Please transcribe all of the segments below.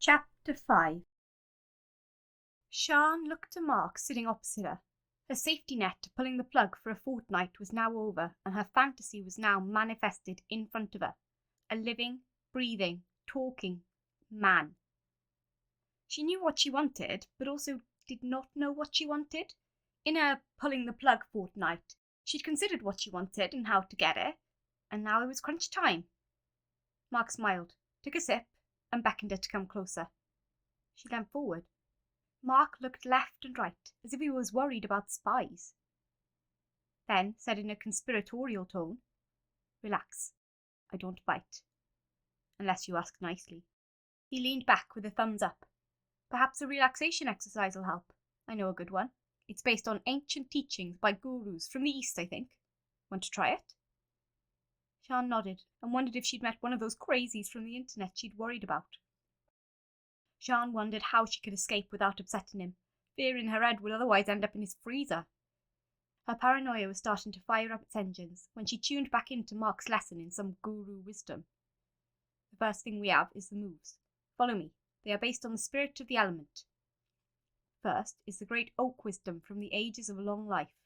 Chapter 5. Sian looked to Mark sitting opposite her. Her safety net to pulling the plug for a fortnight was now over, and her fantasy was now manifested in front of her. A living, breathing, talking man. She knew what she wanted, but also did not know what she wanted. In her pulling the plug fortnight, she'd considered what she wanted and how to get it, and now it was crunch time. Mark smiled, took a sip, and beckoned her to come closer. She leant forward. Mark looked left and right, as if he was worried about spies. Then said in a conspiratorial tone, "Relax. I don't bite. Unless you ask nicely." He leaned back with a thumbs up. "Perhaps a relaxation exercise will help. I know a good one. It's based on ancient teachings by gurus from the East, I think. Want to try it?" Sian nodded and wondered if she'd met one of those crazies from the internet she'd worried about. Sian wondered how she could escape without upsetting him. Fear in her head would otherwise end up in his freezer. Her paranoia was starting to fire up its engines when she tuned back into Mark's lesson in some guru wisdom. "The first thing we have is the moves. Follow me. They are based on the spirit of the element. First is the great oak wisdom from the ages of long life."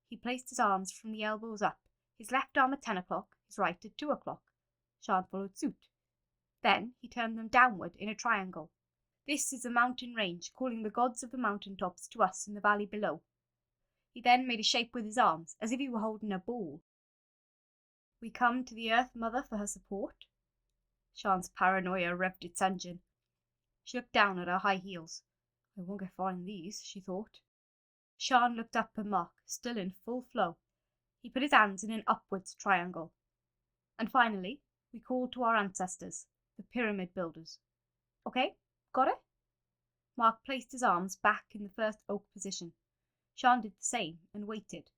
He placed his arms from the elbows up, his left arm at 10 o'clock, his right at 2 o'clock. Sian followed suit. Then he turned them downward in a triangle. "This is a mountain range, calling the gods of the mountain tops to us in the valley below." He then made a shape with his arms, as if he were holding a ball. "We come to the Earth Mother for her support." Sian's paranoia revved its engine. She looked down at her high heels. "I won't get far in these," she thought. Sian looked up at Mark, still in full flow. He put his hands in an upwards triangle. "And finally, we call to our ancestors, the pyramid builders. Okay, got it?" Mark placed his arms back in the first oak position. Sian did the same and waited.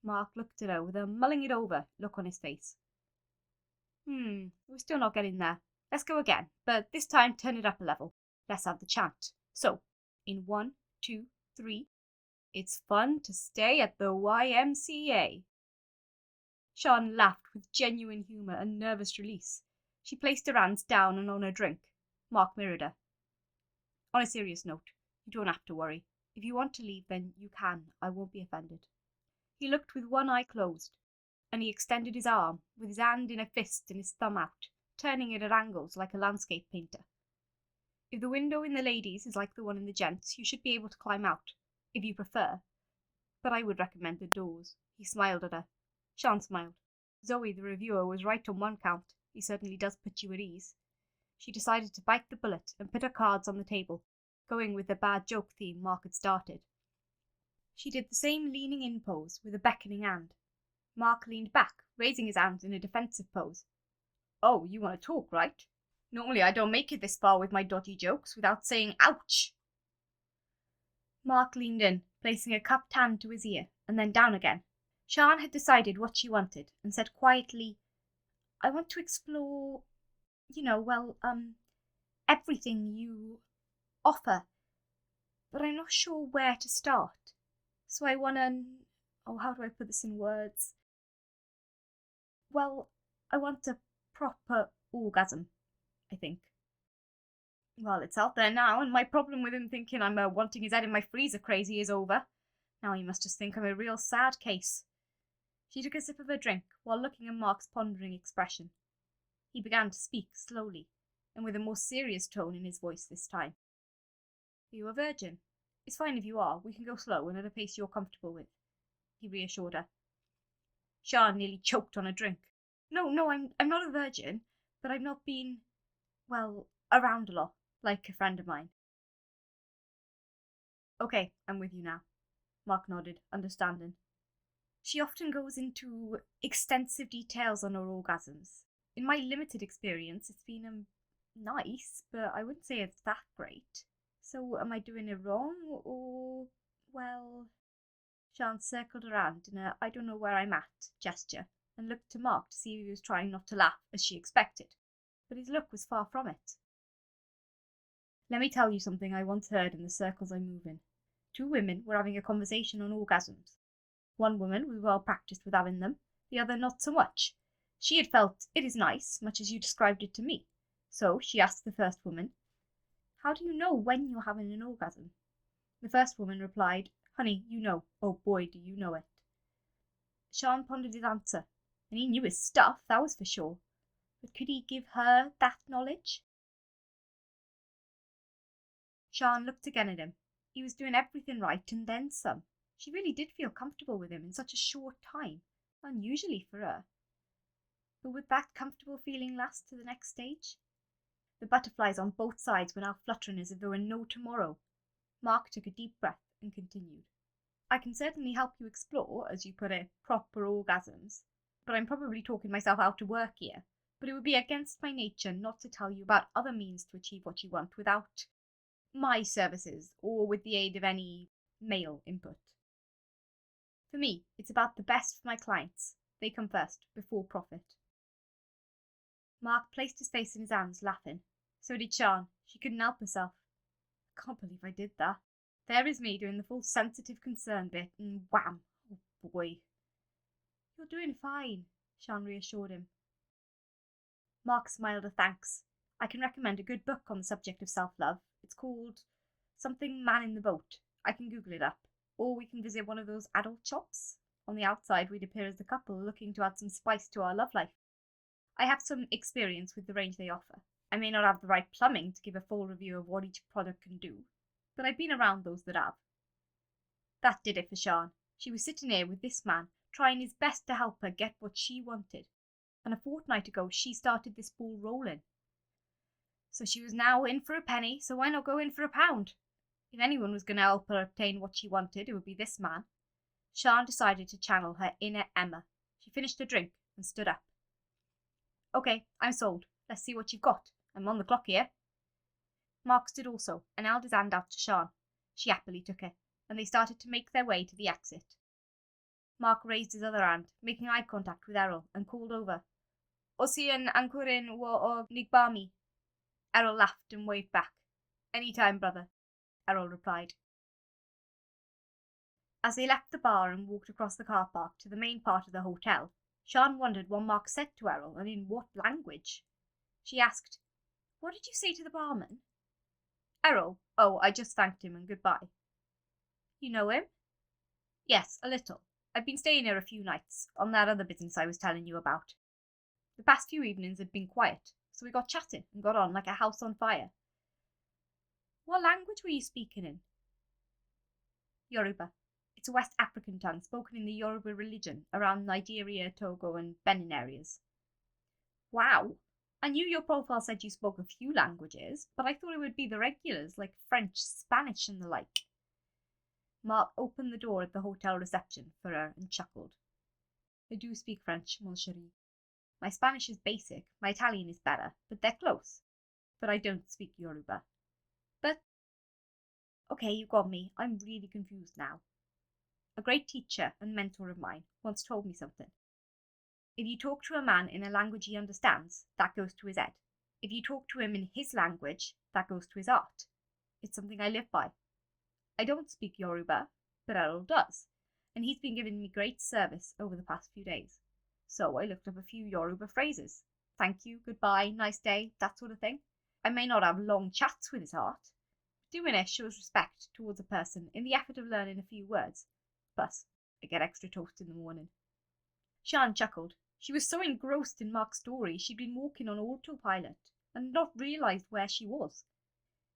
Mark looked at her with a mulling it over look on his face. We're still not getting there. Let's go again, but this time turn it up a level. Let's have the chant. So, in 1, 2, 3, it's fun to stay at the YMCA. Sian laughed with genuine humour and nervous release. She placed her hands down and on her drink. Mark mirrored her. "On a serious note, you don't have to worry. If you want to leave, then you can. I won't be offended." He looked with one eye closed, and he extended his arm, with his hand in a fist and his thumb out, turning it at angles like a landscape painter. "If the window in the ladies is like the one in the gents, you should be able to climb out, if you prefer. But I would recommend the doors." He smiled at her. Sian smiled. Zoe, the reviewer, was right on one count. He certainly does put you at ease. She decided to bite the bullet and put her cards on the table, going with the bad joke theme Mark had started. She did the same leaning in pose with a beckoning hand. Mark leaned back, raising his hands in a defensive pose. "Oh, you want to talk, right? Normally I don't make it this far with my dodgy jokes without saying ouch." Mark leaned in, placing a cupped hand to his ear, and then down again. Sian had decided what she wanted, and said quietly, "I want to explore, everything you offer, but I'm not sure where to start. So I want how do I put this in words? Well, I want a proper orgasm, I think." Well, it's out there now, and my problem with him thinking I'm wanting his head in my freezer crazy is over. Now he must just think I'm a real sad case. She took a sip of her drink while looking at Mark's pondering expression. He began to speak slowly, and with a more serious tone in his voice this time. "Are you a virgin? It's fine if you are. We can go slow and at a pace you're comfortable with," he reassured her. Sian nearly choked on a drink. No, I'm not a virgin, but I've not been, around a lot, like a friend of mine." "Okay, I'm with you now." Mark nodded, understanding. "She often goes into extensive details on her orgasms. In my limited experience, it's been nice, but I wouldn't say it's that great. So am I doing it wrong, or, well..." Sian circled around in a "I don't know where I'm at" gesture, and looked to Mark to see if he was trying not to laugh, as she expected, but his look was far from it. "Let me tell you something I once heard in the circles I move in. 2 women were having a conversation on orgasms. One woman was well practiced with having them, the other not so much. She had felt it is nice, much as you described it to me. So she asked the first woman, How do you know when you're having an orgasm? The first woman replied, Honey, you know. Oh boy, do you know it. Sian pondered his answer, and he knew his stuff, that was for sure. But could he give her that knowledge? Sian looked again at him. He was doing everything right and then some. She really did feel comfortable with him in such a short time, unusually for her. But would that comfortable feeling last to the next stage? The butterflies on both sides were now fluttering as if there were no tomorrow. Mark took a deep breath and continued. I can certainly help you explore, as you put it, proper orgasms, but I'm probably talking myself out of work here. But it would be against my nature not to tell you about other means to achieve what you want without my services or with the aid of any male input. For me, it's about the best for my clients. They come first, before profit. Mark placed his face in his hands, laughing. So did Sian. She couldn't help herself. I can't believe I did that. There is me doing the full sensitive concern bit, and wham! Oh boy. You're doing fine, Sian reassured him. Mark smiled a thanks. I can recommend a good book on the subject of self-love. It's called something Man in the Boat. I can Google it up. Or we can visit one of those adult shops. On the outside, we'd appear as the couple looking to add some spice to our love life. I have some experience with the range they offer. I may not have the right plumbing to give a full review of what each product can do, but I've been around those that have. That did it for Sian. She was sitting here with this man, trying his best to help her get what she wanted. And a fortnight ago, she started this ball rolling. So she was now in for a penny, so why not go in for a pound? If anyone was going to help her obtain what she wanted, it would be this man. Sian decided to channel her inner Emma. She finished her drink and stood up. Okay, I'm sold. Let's see what you've got. I'm on the clock here. Mark stood also and held his hand out to Sian. She happily took it, and they started to make their way to the exit. Mark raised his other hand, making eye contact with Errol, and called over. Sian ankurin wo nigbami. Errol laughed and waved back. Any time, brother, Errol replied. As they left the bar and walked across the car park to the main part of the hotel, Sian wondered what Mark said to Errol and in what language. She asked, What did you say to the barman? Errol, oh, I just thanked him and goodbye. You know him? Yes, a little. I've been staying here a few nights, on that other business I was telling you about. The past few evenings had been quiet, so we got chatting and got on like a house on fire. What language were you speaking in? Yoruba. It's a West African tongue spoken in the Yoruba religion around Nigeria, Togo and Benin areas. Wow! I knew your profile said you spoke a few languages, but I thought it would be the regulars like French, Spanish and the like. Mark opened the door at the hotel reception for her and chuckled. I do speak French, mon chéri. My Spanish is basic, my Italian is better, but they're close. But I don't speak Yoruba. But, okay, you got me. I'm really confused now. A great teacher and mentor of mine once told me something. If you talk to a man in a language he understands, that goes to his head. If you talk to him in his language, that goes to his heart. It's something I live by. I don't speak Yoruba, but Errol does, and he's been giving me great service over the past few days. So I looked up a few Yoruba phrases. Thank you, goodbye, nice day, that sort of thing. I may not have long chats with his heart. Doing it shows respect towards a person in the effort of learning a few words. Plus, I get extra toast in the morning. Sian chuckled. She was so engrossed in Mark's story she'd been walking on autopilot and not realised where she was.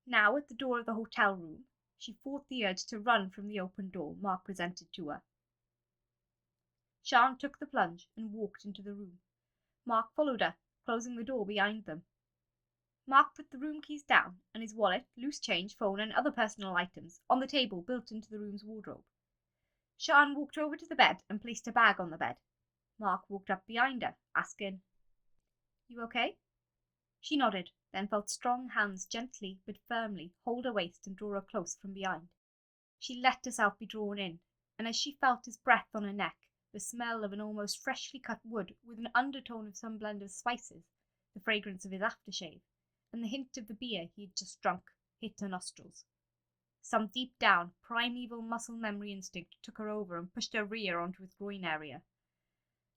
Now, at the door of the hotel room, she fought the urge to run from the open door Mark presented to her. Sian took the plunge and walked into the room. Mark followed her, closing the door behind them. Mark put the room keys down and his wallet, loose change, phone and other personal items on the table built into the room's wardrobe. Sian walked over to the bed and placed a bag on the bed. Mark walked up behind her, asking, You okay? She nodded, then felt strong hands gently but firmly hold her waist and draw her close from behind. She let herself be drawn in, and as she felt his breath on her neck, the smell of an almost freshly cut wood with an undertone of some blend of spices, the fragrance of his aftershave, and the hint of the beer he had just drunk, hit her nostrils. Some deep down, primeval muscle memory instinct took her over and pushed her rear onto his groin area.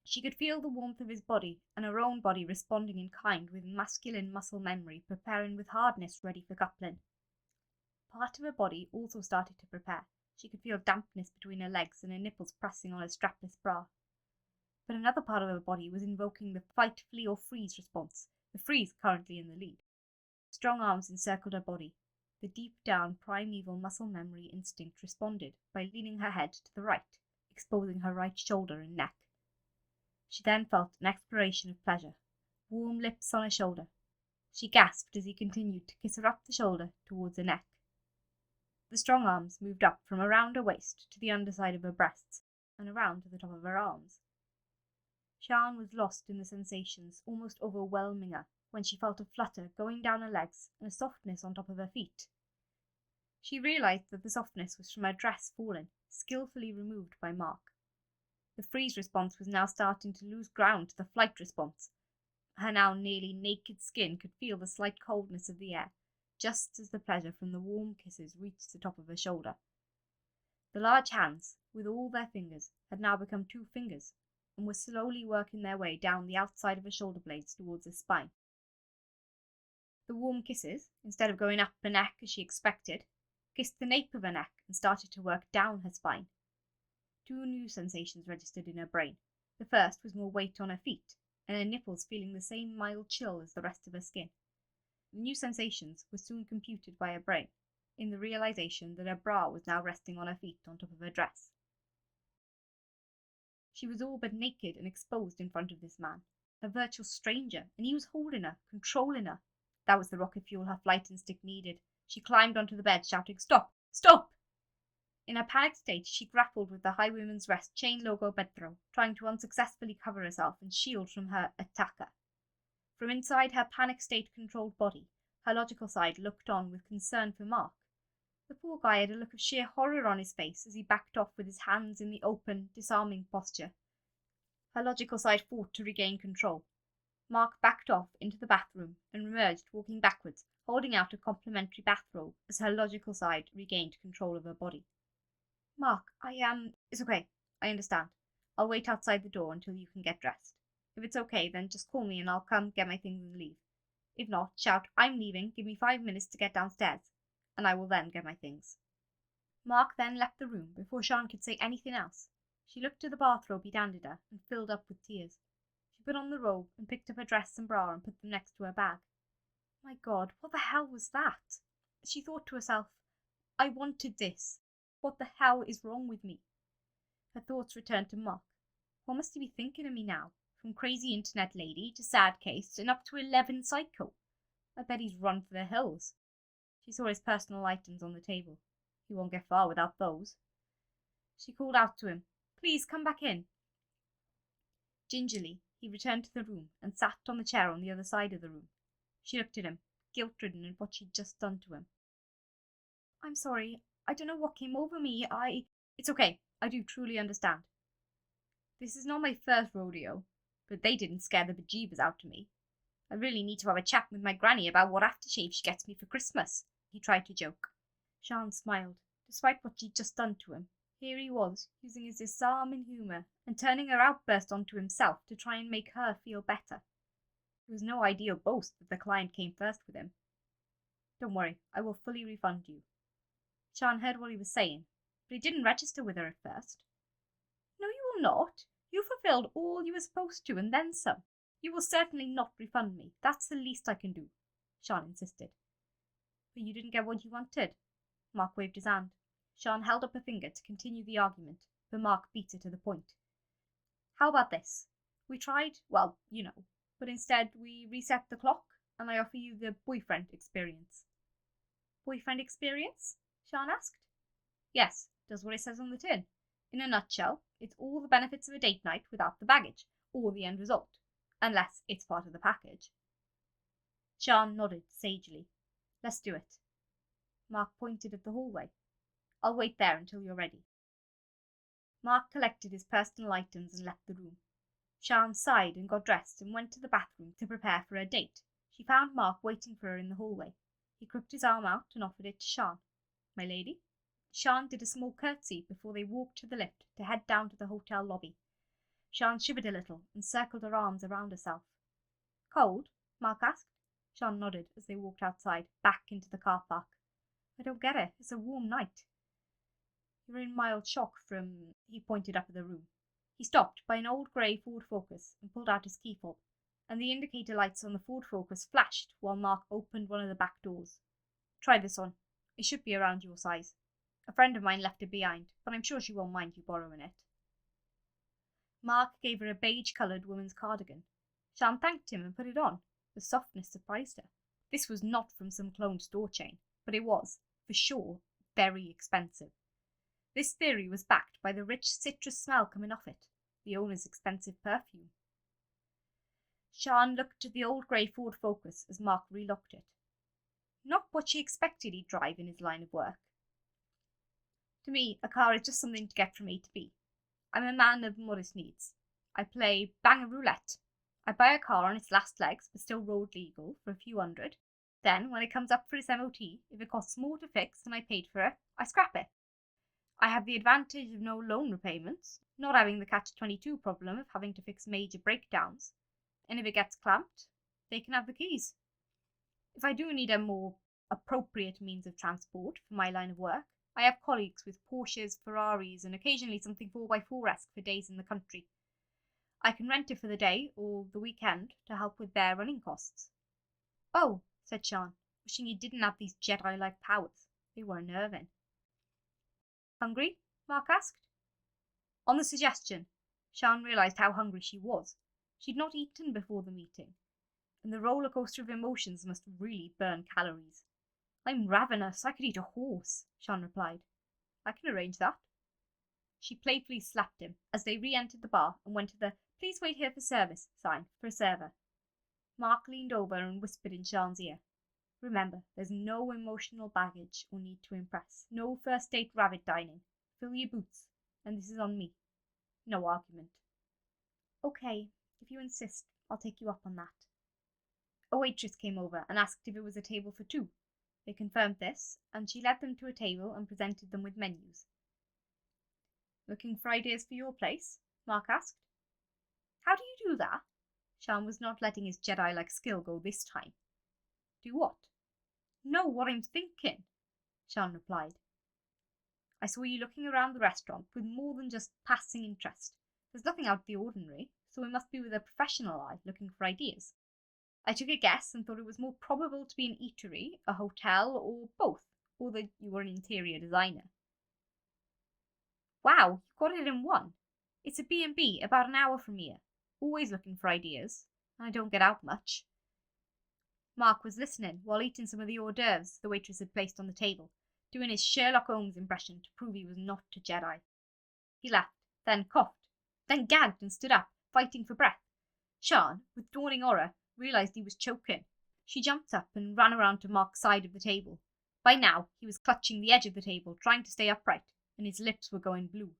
She could feel the warmth of his body, and her own body responding in kind with masculine muscle memory, preparing with hardness ready for coupling. Part of her body also started to prepare. She could feel dampness between her legs and her nipples pressing on her strapless bra. But another part of her body was invoking the fight, flee or freeze response, the freeze currently in the lead. Strong arms encircled her body. The deep down primeval muscle memory instinct responded by leaning her head to the right, exposing her right shoulder and neck. She then felt an exploration of pleasure, warm lips on her shoulder. She gasped as he continued to kiss her up the shoulder towards her neck. The strong arms moved up from around her waist to the underside of her breasts and around to the top of her arms. Sian was lost in the sensations, almost overwhelming her, when she felt a flutter going down her legs and a softness on top of her feet. She realized that the softness was from her dress falling, skillfully removed by Mark. The freeze response was now starting to lose ground to the flight response. Her now nearly naked skin could feel the slight coldness of the air, just as the pleasure from the warm kisses reached the top of her shoulder. The large hands, with all their fingers, had now become 2 fingers, and were slowly working their way down the outside of her shoulder blades towards her spine. The warm kisses, instead of going up her neck as she expected, kissed the nape of her neck and started to work down her spine. 2 new sensations registered in her brain. The first was more weight on her feet, and her nipples feeling the same mild chill as the rest of her skin. The new sensations were soon computed by her brain, in the realization that her bra was now resting on her feet on top of her dress. She was all but naked and exposed in front of this man, a virtual stranger, and he was holding her, controlling her. That was the rocket fuel her flight instinct needed. She climbed onto the bed, shouting, "Stop! Stop!" In her panicked state, she grappled with the Highwayman's Rest chain logo bedthrow, trying to unsuccessfully cover herself and shield from her attacker. From inside her panic state-controlled body, her logical side looked on with concern for Mark. The poor guy had a look of sheer horror on his face as he backed off with his hands in the open, disarming posture. Her logical side fought to regain control. Mark backed off into the bathroom and emerged, walking backwards, holding out a complimentary bathrobe as her logical side regained control of her body. "Mark, it's okay. I understand. I'll wait outside the door until you can get dressed. If it's okay, then just call me and I'll come get my things and leave. If not, shout, 'I'm leaving, give me 5 minutes to get downstairs,' and I will then get my things." Mark then left the room before Sian could say anything else. She looked at the bathrobe he'd handed her and filled up with tears. She put on the robe and picked up her dress and bra and put them next to her bag. My God, what the hell was that? She thought to herself, "I wanted this. What the hell is wrong with me?" Her thoughts returned to Mark. What must he be thinking of me now? From crazy internet lady to sad case and up to 11 psycho. I bet he's run for the hills. She saw his personal items on the table. He won't get far without those. She called out to him, "Please come back in." Gingerly, he returned to the room and sat on the chair on the other side of the room. She looked at him, guilt-ridden at what she'd just done to him. "I'm sorry. I don't know what came over me. It's okay. I do truly understand. This is not my first rodeo, but they didn't scare the bejeebers out of me. I really need to have a chat with my granny about what aftershave she gets me for Christmas," he tried to joke. Sian smiled. Despite what she'd just done to him, here he was, using his disarming humour and turning her outburst onto himself to try and make her feel better. It was no ideal boast that the client came first with him. "Don't worry, I will fully refund you." Sian heard what he was saying, but it didn't register with her at first. "No, you will not. You fulfilled all you were supposed to, and then some. You will certainly not refund me. That's the least I can do," Sian insisted. "But you didn't get what you wanted." Mark waved his hand. Sian held up a finger to continue the argument, but Mark beat her to the point. "How about this? We tried, well, but instead we reset the clock, and I offer you the boyfriend experience." "Boyfriend experience?" Sian asked. "Yes, does what it says on the tin. In a nutshell, it's all the benefits of a date night without the baggage, or the end result, unless it's part of the package." Sian nodded sagely. "Let's do it." Mark pointed at the hallway. "I'll wait there until you're ready." Mark collected his personal items and left the room. Sian sighed and got dressed and went to the bathroom to prepare for her date. She found Mark waiting for her in the hallway. He crooked his arm out and offered it to Sian. "My lady?" Sian did a small curtsy before they walked to the lift to head down to the hotel lobby. Sian shivered a little and circled her arms around herself. "Cold?" Mark asked. Sian nodded as they walked outside, back into the car park. I don't get it. It's a warm night. You're in mild shock from... He pointed up at the room. He stopped by an old grey Ford Focus and pulled out his key fob, and the indicator lights on the Ford Focus flashed while Mark opened one of the back doors. Try this on. It should be around your size. A friend of mine left it behind, but I'm sure she won't mind you borrowing it. Mark gave her a beige-coloured woman's cardigan. Sian thanked him and put it on. The softness surprised her. This was not from some cloned store chain, but it was, for sure, very expensive. This theory was backed by the rich citrus smell coming off it, the owner's expensive perfume. Sian looked at the old grey Ford Focus as Mark relocked it. Not what she expected he'd drive in his line of work. To me, a car is just something to get from A to B. I'm a man of modest needs. I play bang roulette. I buy a car on its last legs, but still road legal, for a few hundred. Then, when it comes up for its MOT, if it costs more to fix than I paid for it, I scrap it. I have the advantage of no loan repayments, not having the catch-22 problem of having to fix major breakdowns. And if it gets clamped, they can have the keys. If I do need a more appropriate means of transport for my line of work, I have colleagues with Porsches, Ferraris, and occasionally something 4x4-esque for days in the country. I can rent it for the day or the weekend to help with their running costs. Oh, said Sian, wishing he didn't have these Jedi-like powers. They were unnerving. Hungry? Mark asked. On the suggestion, Sian realised how hungry she was. She'd not eaten before the meeting, and the roller coaster of emotions must really burn calories. I'm ravenous. I could eat a horse, Sian replied. I can arrange that. She playfully slapped him as they re-entered the bar and went to the "Please wait here for service" sign for a server. Mark leaned over and whispered in Sian's ear. Remember, there's no emotional baggage or need to impress. No first date rabbit dining. Fill your boots, and this is on me. No argument. Okay, if you insist, I'll take you up on that. A waitress came over and asked if it was a table for two. They confirmed this, and she led them to a table and presented them with menus. Looking for ideas for your place? Mark asked. How do you do that? Sian was not letting his Jedi-like skill go this time. Do what? Know what I'm thinking, Sian replied. I saw you looking around the restaurant with more than just passing interest. There's nothing out of the ordinary, so it must be with a professional eye looking for ideas. I took a guess and thought it was more probable to be an eatery, a hotel, or both, or that you were an interior designer. Wow, you got it in one. It's a B&B about an hour from here. Always looking for ideas. I don't get out much. Mark was listening while eating some of the hors d'oeuvres the waitress had placed on the table, doing his Sherlock Holmes impression to prove he was not a Jedi. He laughed, then coughed, then gagged and stood up, fighting for breath. Sian, with dawning horror, realised he was choking. She jumped up and ran around to Mark's side of the table. By now, he was clutching the edge of the table, trying to stay upright, and his lips were going blue.